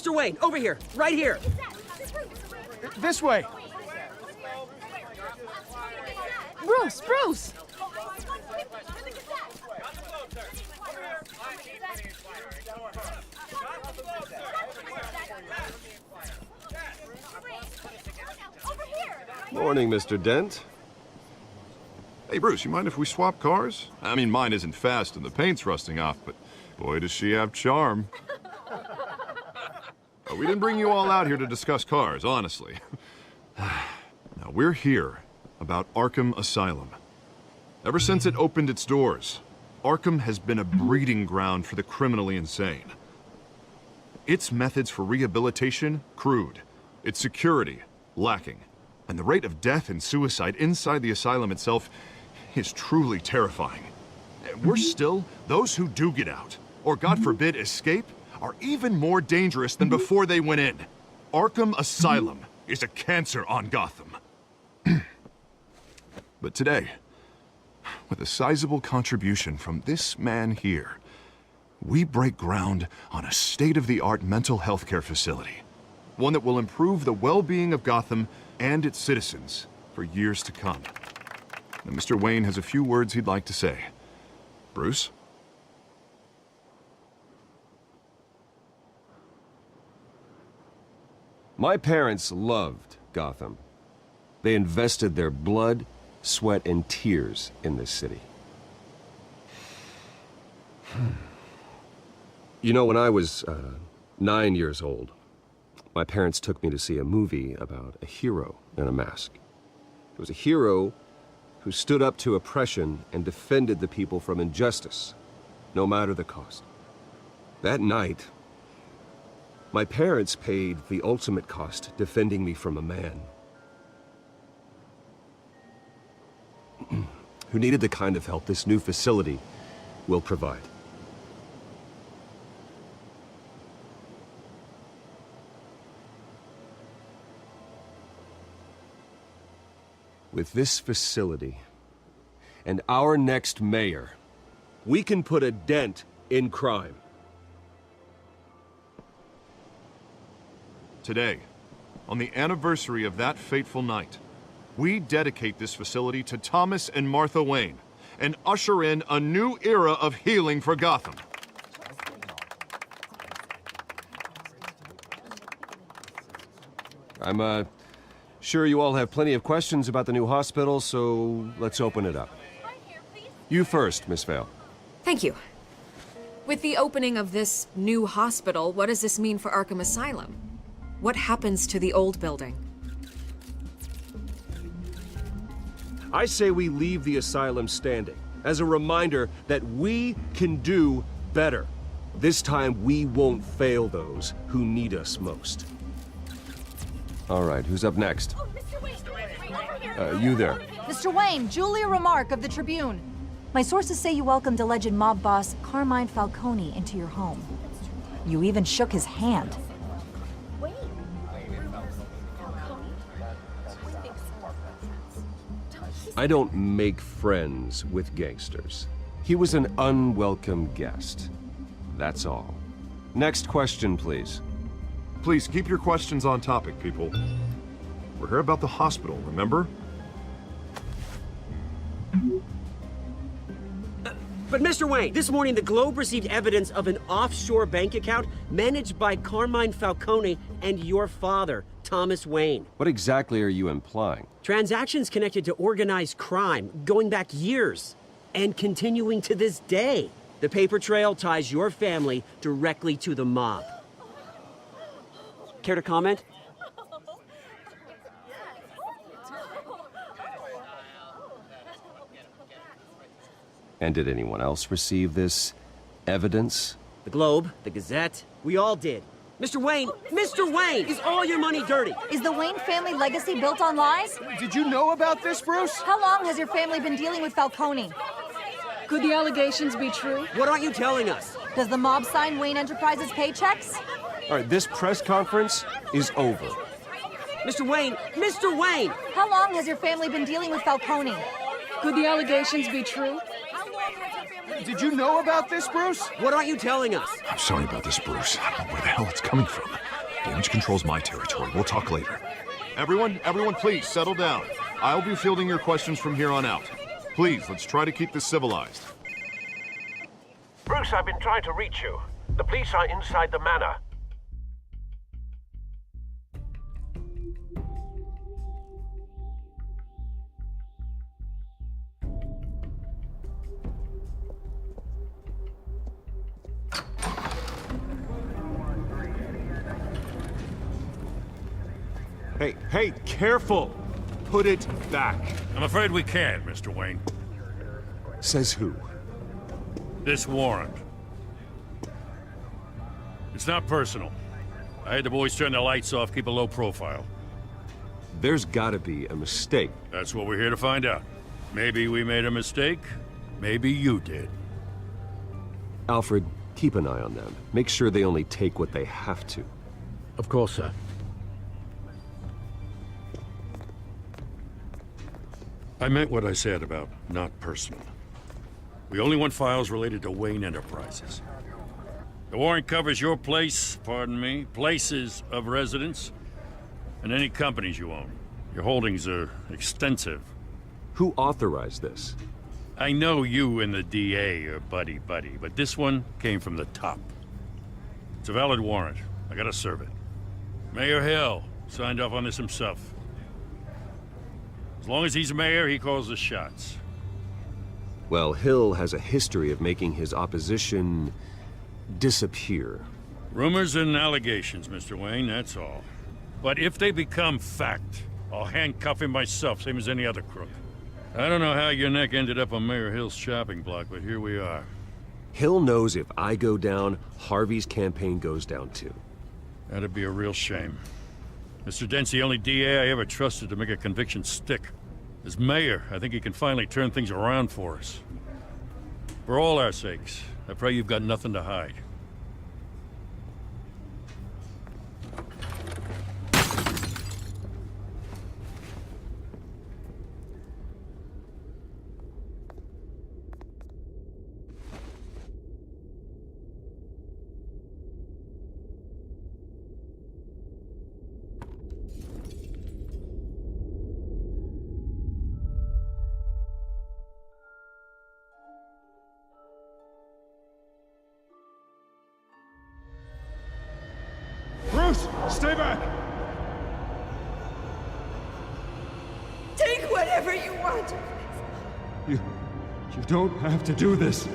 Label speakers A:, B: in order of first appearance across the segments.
A: Mr. Wayne, over here, right here.
B: This way.
C: Bruce!
D: Morning, Mr. Dent.
E: Hey, Bruce, you mind if we swap cars? I mean, mine isn't fast and the paint's rusting off, but boy, does she have charm. We didn't bring you all out here to discuss cars, honestly. Now, we're here about Arkham Asylum. Ever since it opened its doors, Arkham has been a breeding ground for the criminally insane. Its methods for rehabilitation, crude. Its security, lacking. And the rate of death and suicide inside the asylum itself is truly terrifying. Worse still, those who do get out, or God forbid escape, are even more dangerous than before they went in. Arkham Asylum is a cancer on Gotham. But today, with a sizable contribution from this man here, we break ground on a state-of-the-art mental health care facility. One that will improve the well-being of Gotham and its citizens for years to come. Now, Mr. Wayne has a few words he'd like to say. Bruce?
D: My parents loved Gotham. They invested their blood, sweat, and tears in this city. You know, when I was 9 years old, my parents took me to see a movie about a hero in a mask. It was a hero who stood up to oppression and defended the people from injustice, no matter the cost. That night, my parents paid the ultimate cost defending me from a man who needed the kind of help this new facility will provide. With this facility and our next mayor, we can put a dent in crime.
E: Today, on the anniversary of that fateful night, we dedicate this facility to Thomas and Martha Wayne and usher in a new era of healing for Gotham.
D: I'm sure you all have plenty of questions about the new hospital, so let's open it up. You first, Miss Vale.
C: Thank you. With the opening of this new hospital, what does this mean for Arkham Asylum? What happens to the old building?
D: I say we leave the asylum standing as a reminder that we can do better. This time we won't fail those who need us most. All right, who's up next?
F: Oh, Mr. Wayne.
D: You there.
F: Mr. Wayne, Julia Remark of the Tribune. My sources say you welcomed alleged mob boss Carmine Falcone into your home. You even shook his hand.
D: I don't make friends with gangsters. He was an unwelcome guest. That's all. Next question, please.
E: Please keep your questions on topic, people. We're here about the hospital, remember?
A: But Mr. Wayne, this morning the Globe received evidence of an offshore bank account managed by Carmine Falcone and your father, Thomas Wayne.
D: What exactly are you implying?
A: Transactions connected to organized crime going back years and continuing to this day. The paper trail ties your family directly to the mob. Care to comment?
D: And did anyone else receive this evidence?
A: The Globe, the Gazette, we all did. Mr. Wayne, Mr. Wayne, is all your money dirty?
F: Is the Wayne family legacy built on lies?
B: Did you know about this, Bruce?
F: How long has your family been dealing with Falcone?
C: Could the allegations be true?
A: What aren't you telling us?
F: Does the mob sign Wayne Enterprises paychecks?
D: All right, this press conference is over.
A: Mr. Wayne, Mr. Wayne!
F: How long has your family been dealing with Falcone?
C: Could the allegations be true?
F: How long has your family
B: Did you know about this, Bruce?
A: What aren't you telling us?
E: I'm sorry about this, Bruce. I don't know where the hell it's coming from. Damage control's my territory. We'll talk later. Everyone, please settle down. I'll be fielding your questions from here on out. Please, let's try to keep this civilized.
G: Bruce, I've been trying to reach you. The police are inside the manor.
D: Hey, careful! Put it back.
H: I'm afraid we can't, Mr. Wayne.
D: Says who?
H: This warrant. It's not personal. I had the boys turn the lights off, keep a low profile.
D: There's gotta be a mistake.
H: That's what we're here to find out. Maybe we made a mistake. Maybe you did.
D: Alfred, keep an eye on them. Make sure they only take what they have to.
G: Of course, sir.
H: I meant what I said about not personal. We only want files related to Wayne Enterprises. The warrant covers your place, pardon me, places of residence, and any companies you own. Your holdings are extensive.
D: Who authorized this?
H: I know you and the DA are buddy-buddy, but this one came from the top. It's a valid warrant. I gotta serve it. Mayor Hill signed off on this himself. As long as he's mayor, he calls the shots.
D: Well, Hill has a history of making his opposition disappear.
H: Rumors and allegations, Mr. Wayne, that's all. But if they become fact, I'll handcuff him myself, same as any other crook. I don't know how your neck ended up on Mayor Hill's shopping block, but here we are.
D: Hill knows if I go down, Harvey's campaign goes down too.
H: That'd be a real shame. Mr. Dent's the only DA I ever trusted to make a conviction stick. As mayor, I think he can finally turn things around for us. For all our sakes, I pray you've got nothing to hide.
B: Bruce, stay back!
I: Take whatever you want.
B: You don't have to do this.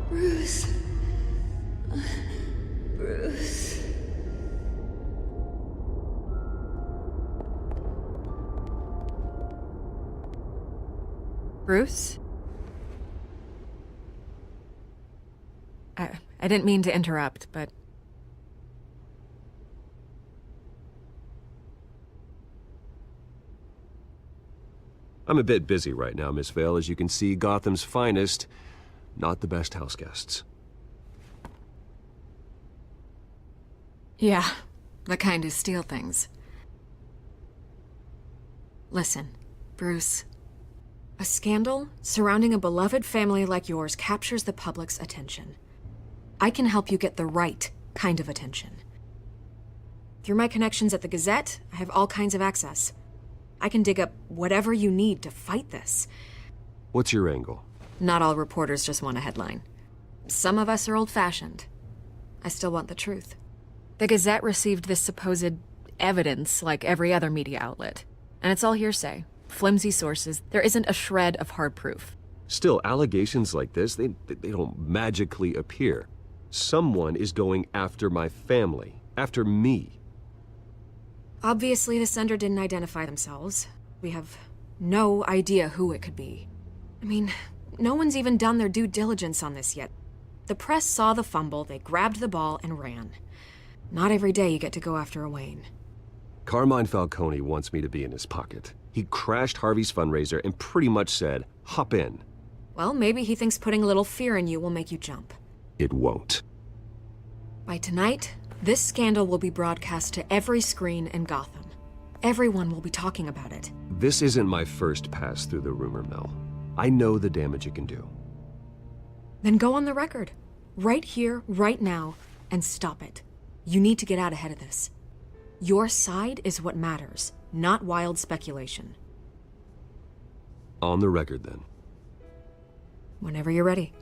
I: Bruce. Bruce.
C: Bruce? I didn't mean to interrupt, but...
D: I'm a bit busy right now, Miss Vale. As you can see, Gotham's finest, not the best house guests.
C: Yeah, the kind who steal things. Listen, Bruce. A scandal surrounding a beloved family like yours captures the public's attention. I can help you get the right kind of attention. Through my connections at the Gazette, I have all kinds of access. I can dig up whatever you need to fight this.
D: What's your angle?
C: Not all reporters just want a headline. Some of us are old-fashioned. I still want the truth. The Gazette received this supposed evidence like every other media outlet. And it's all hearsay. Flimsy sources. There isn't a shred of hard proof.
D: Still, allegations like this, they don't magically appear. Someone is going after my family, after me.
C: Obviously, the sender didn't identify themselves. We have no idea who it could be. I mean, no one's even done their due diligence on this yet. The press saw the fumble, they grabbed the ball and ran. Not every day you get to go after a Wayne.
D: Carmine Falcone wants me to be in his pocket. He crashed Harvey's fundraiser and pretty much said, hop in.
C: Well, maybe he thinks putting a little fear in you will make you jump.
D: It won't.
C: By tonight, This scandal will be broadcast to every screen in Gotham. Everyone will be talking about it.
D: This isn't my first pass through the rumor mill. I know the damage it can do.
C: Then go on the record. Right here, right now, and stop it. You need to get out ahead of this. Your side is what matters, not wild speculation.
D: On the record, then.
C: Whenever you're ready.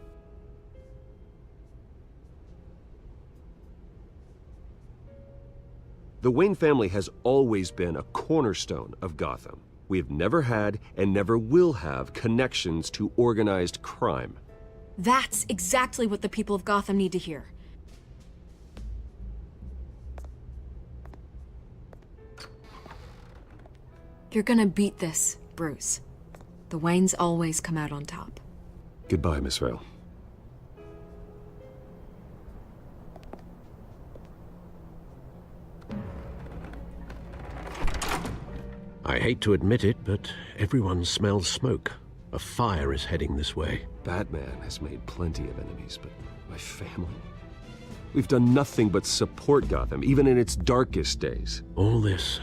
D: The Wayne family has always been a cornerstone of Gotham. We have never had and never will have connections to organized crime.
C: That's exactly what the people of Gotham need to hear. You're gonna beat this, Bruce. The Waynes always come out on top.
D: Goodbye, Miss Vale.
G: I hate to admit it, but everyone smells smoke. A fire is heading this way.
D: Batman has made plenty of enemies, but my family? We've done nothing but support Gotham, even in its darkest days.
G: All this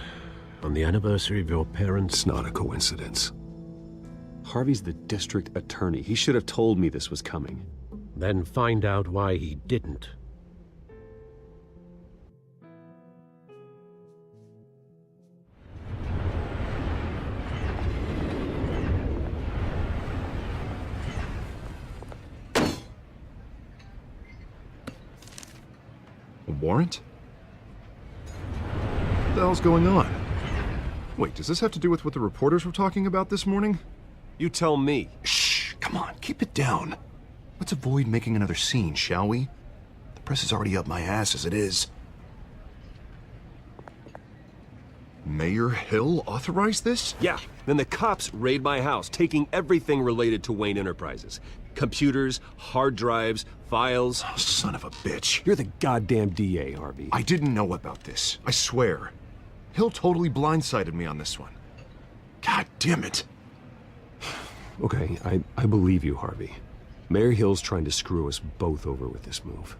G: on the anniversary of your parents'...
D: It's not a coincidence. Harvey's the district attorney. He should have told me this was coming.
G: Then find out why he didn't.
E: A warrant? What the hell's going on? Wait, does this have to do with what the reporters were talking about this morning?
D: You tell me.
E: Shh, come on, keep it down. Let's avoid making another scene, shall we? The press is already up my ass as it is. Mayor Hill authorized this?
D: Yeah, then the cops raid my house, taking everything related to Wayne Enterprises. Computers, hard drives, files.
E: Oh, son of a bitch.
D: You're the goddamn DA, Harvey.
E: I didn't know about this, I swear. Hill totally blindsided me on this one. God damn it.
D: Okay, I believe you, Harvey. Mayor Hill's trying to screw us both over with this move.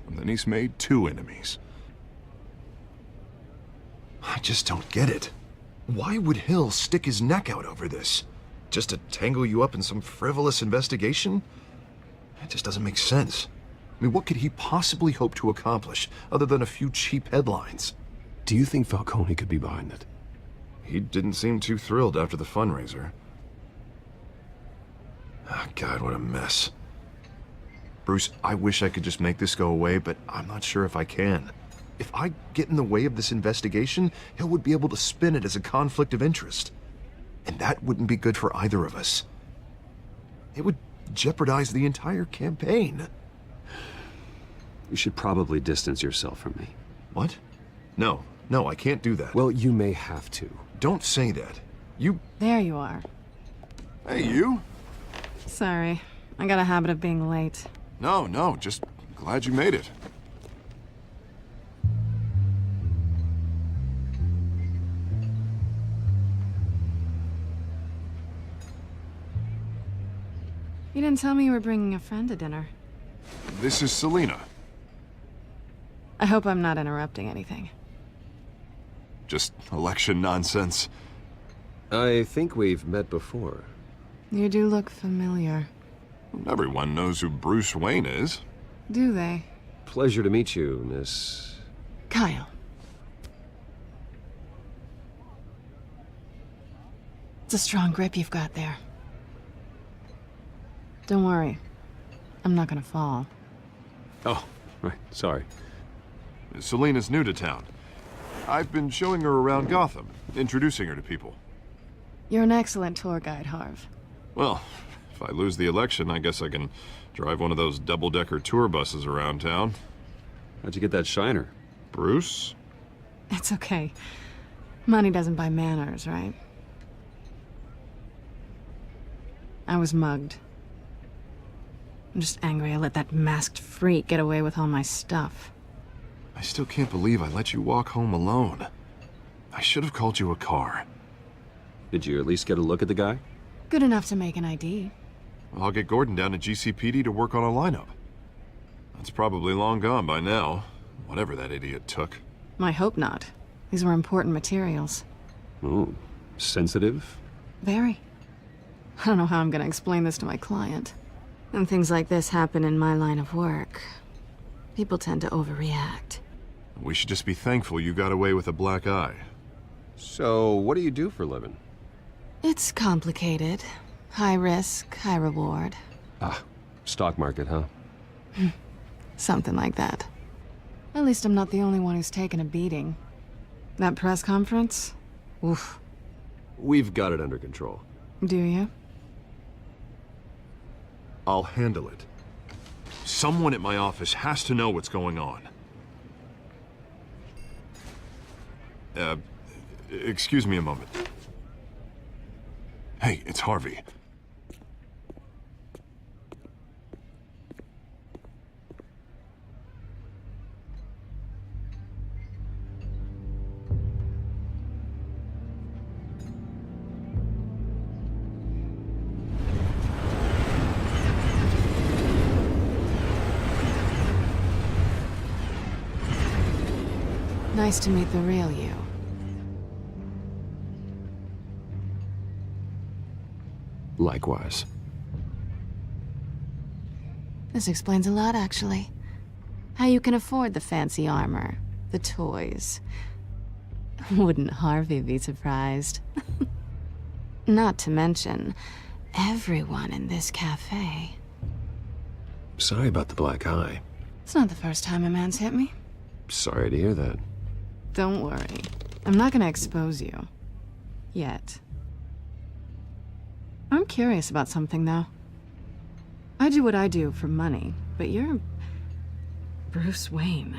E: And then he's made 2 enemies. I just don't get it. Why would Hill stick his neck out over this? Just to tangle you up in some frivolous investigation? It just doesn't make sense. I mean, what could he possibly hope to accomplish other than a few cheap headlines?
D: Do you think Falcone could be behind it?
E: He didn't seem too thrilled after the fundraiser. Oh, God, what a mess. Bruce, I wish I could just make this go away, but I'm not sure if I can. If I get in the way of this investigation, Hill would be able to spin it as a conflict of interest. And that wouldn't be good for either of us. It would jeopardize the entire campaign.
D: You should probably distance yourself from me.
E: What? No, I can't do that.
D: Well, you may have to.
E: Don't say that. You...
J: There you are.
E: Hey, you?
J: Sorry. I got a habit of being late.
E: No, just glad you made it.
J: You didn't tell me you were bringing a friend to dinner.
E: This is Selina.
J: I hope I'm not interrupting anything.
E: Just election nonsense.
D: I think we've met before.
J: You do look familiar.
E: Everyone knows who Bruce Wayne is.
J: Do they?
D: Pleasure to meet you, Miss...
J: Kyle. It's a strong grip you've got there. Don't worry. I'm not gonna fall.
D: Oh, right, sorry.
E: Selina's new to town. I've been showing her around Gotham, introducing her to people.
J: You're an excellent tour guide, Harv.
E: Well, if I lose the election, I guess I can drive one of those double-decker tour buses around town.
D: How'd you get that shiner?
E: Bruce?
J: It's okay. Money doesn't buy manners, right? I was mugged. I'm just angry I let that masked freak get away with all my stuff.
E: I still can't believe I let you walk home alone. I should have called you a car.
D: Did you at least get a look at the guy?
J: Good enough to make an ID.
E: Well, I'll get Gordon down to GCPD to work on a lineup. That's probably long gone by now. Whatever that idiot took.
J: I hope not. These were important materials.
D: Ooh, sensitive?
J: Very. I don't know how I'm gonna explain this to my client. When things like this happen in my line of work, people tend to overreact.
E: We should just be thankful you got away with a black eye.
D: So, what do you do for a living?
J: It's complicated. High risk, high reward.
D: Ah, stock market, huh?
J: Something like that. At least I'm not the only one who's taken a beating. That press conference? Oof.
D: We've got it under control.
J: Do you?
E: I'll handle it. Someone at my office has to know what's going on. Excuse me a moment. Hey, it's Harvey.
J: Nice to meet the real you.
D: Likewise.
J: This explains a lot, actually. How you can afford the fancy armor, the toys. Wouldn't Harvey be surprised? Not to mention, everyone in this cafe.
D: Sorry about the black eye.
J: It's not the first time a man's hit me.
D: Sorry to hear that.
J: Don't worry. I'm not gonna expose you. Yet. I'm curious about something, though. I do what I do for money, but you're... Bruce Wayne.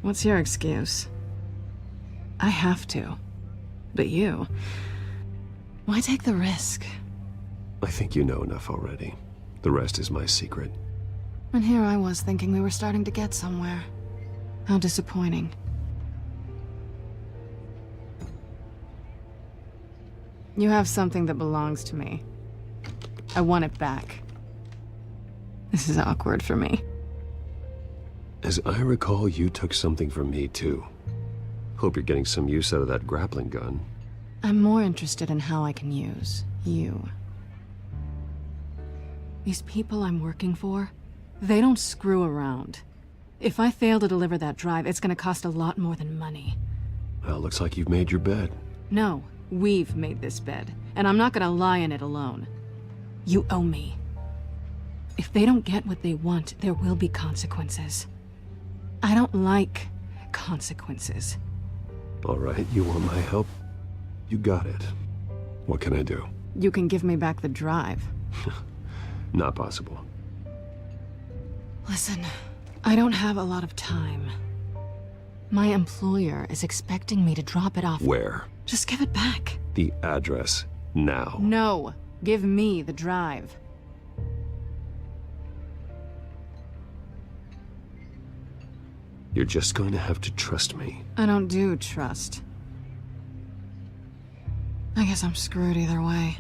J: What's your excuse? I have to. But you... Why take the risk?
D: I think you know enough already. The rest is my secret.
J: And here I was thinking we were starting to get somewhere. How disappointing. You have something that belongs to me. I want it back. This is awkward for me.
D: As I recall, you took something from me, too. Hope you're getting some use out of that grappling gun.
J: I'm more interested in how I can use you. These people I'm working for, they don't screw around. If I fail to deliver that drive, it's gonna cost a lot more than money.
D: Well, looks like you've made your bed.
J: No, we've made this bed, and I'm not gonna lie in it alone. You owe me. If they don't get what they want, there will be consequences. I don't like consequences.
D: All right, you want my help? You got it. What can I do?
J: You can give me back the drive.
D: Not possible.
J: Listen, I don't have a lot of time. My employer is expecting me to drop it off.
D: Where?
J: Just give it back.
D: The address, now.
J: No, give me the drive.
D: You're just going to have to trust me.
J: I don't do trust. I guess I'm screwed either way.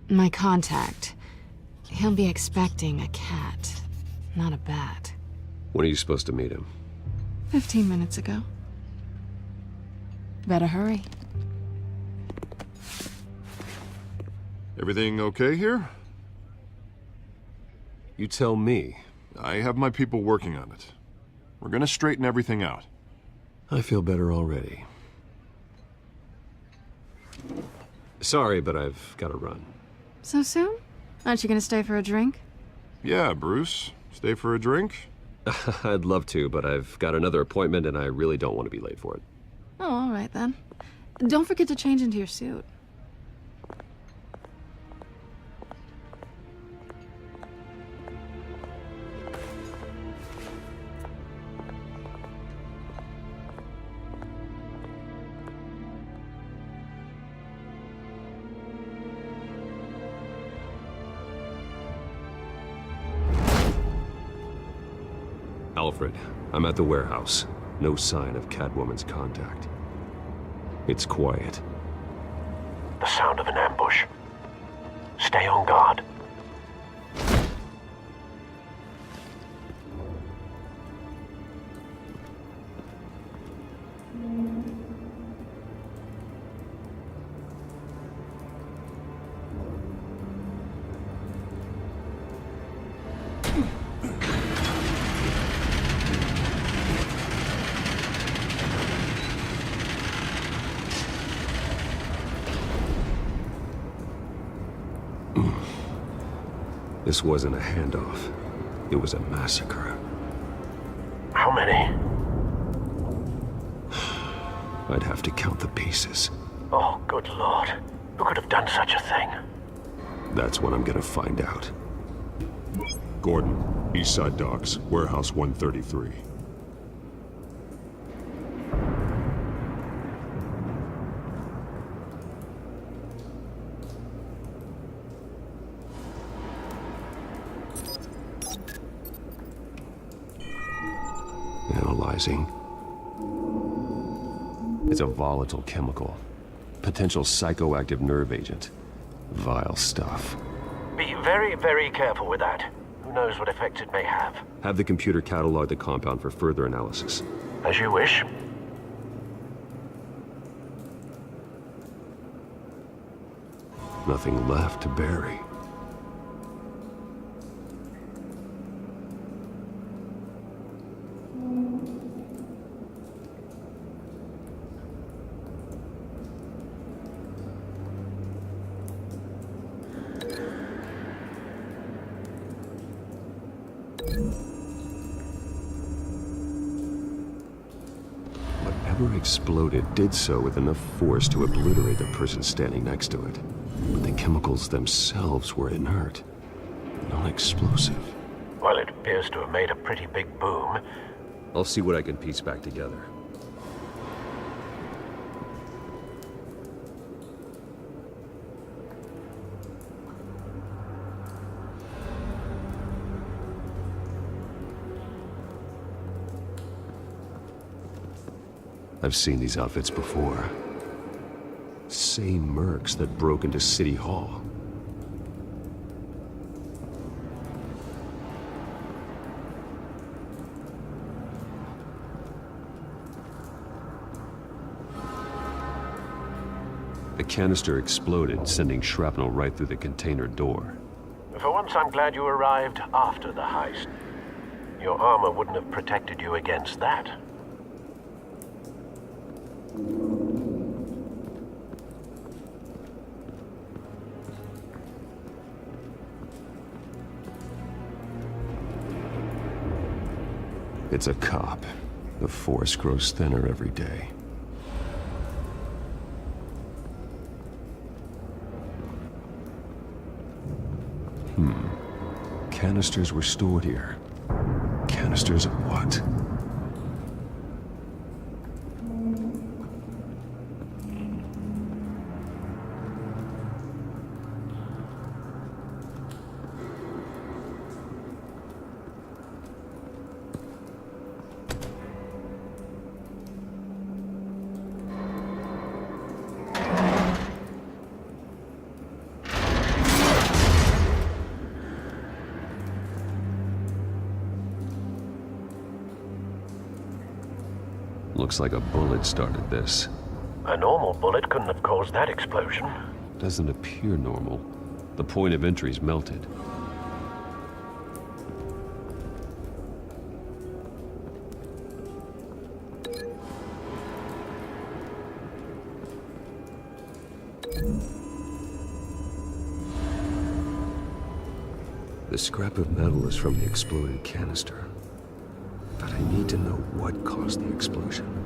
J: My contact, he'll be expecting a cat, not a bat.
D: When are you supposed to meet him?
J: 15 minutes ago. Better hurry.
E: Everything okay here?
D: You tell me.
E: I have my people working on it. We're gonna straighten everything out.
D: I feel better already. Sorry, but I've got to run.
J: So soon? Aren't you gonna stay for a drink?
E: Yeah, Bruce. Stay for a drink?
D: I'd love to, but I've got another appointment and I really don't want to be late for it.
J: Oh, all right then. Don't forget to change into your suit.
D: Alfred, I'm at the warehouse. No sign of Catwoman's contact. It's quiet.
G: The sound of an ambush. Stay on guard.
D: This wasn't a handoff. It was a massacre.
G: How many?
D: I'd have to count the pieces.
G: Oh, good Lord. Who could have done such a thing?
D: That's what I'm gonna find out.
B: Gordon, Eastside Docks, Warehouse 133.
D: Analyzing. It's a volatile chemical. Potential psychoactive nerve agent. Vile stuff.
G: Be very, very careful with that. Who knows what effects it may have.
D: Have the computer catalog the compound for further analysis.
G: As you wish.
D: Nothing left to bury. Whatever exploded did so with enough force to obliterate the person standing next to it. But the chemicals themselves were inert, non-explosive.
G: Well, it appears to have made a pretty big boom.
D: I'll see what I can piece back together. I've seen these outfits before. Same mercs that broke into City Hall. The canister exploded, sending shrapnel right through the container door.
G: For once, I'm glad you arrived after the heist. Your armor wouldn't have protected you against that.
D: It's a cop. The force grows thinner every day. Canisters were stored here. Canisters of what? Looks like a bullet started this.
G: A normal bullet couldn't have caused that explosion.
D: Doesn't appear normal. The point of entry's melted. The scrap of metal is from the exploded canister. But I need to know what caused the explosion.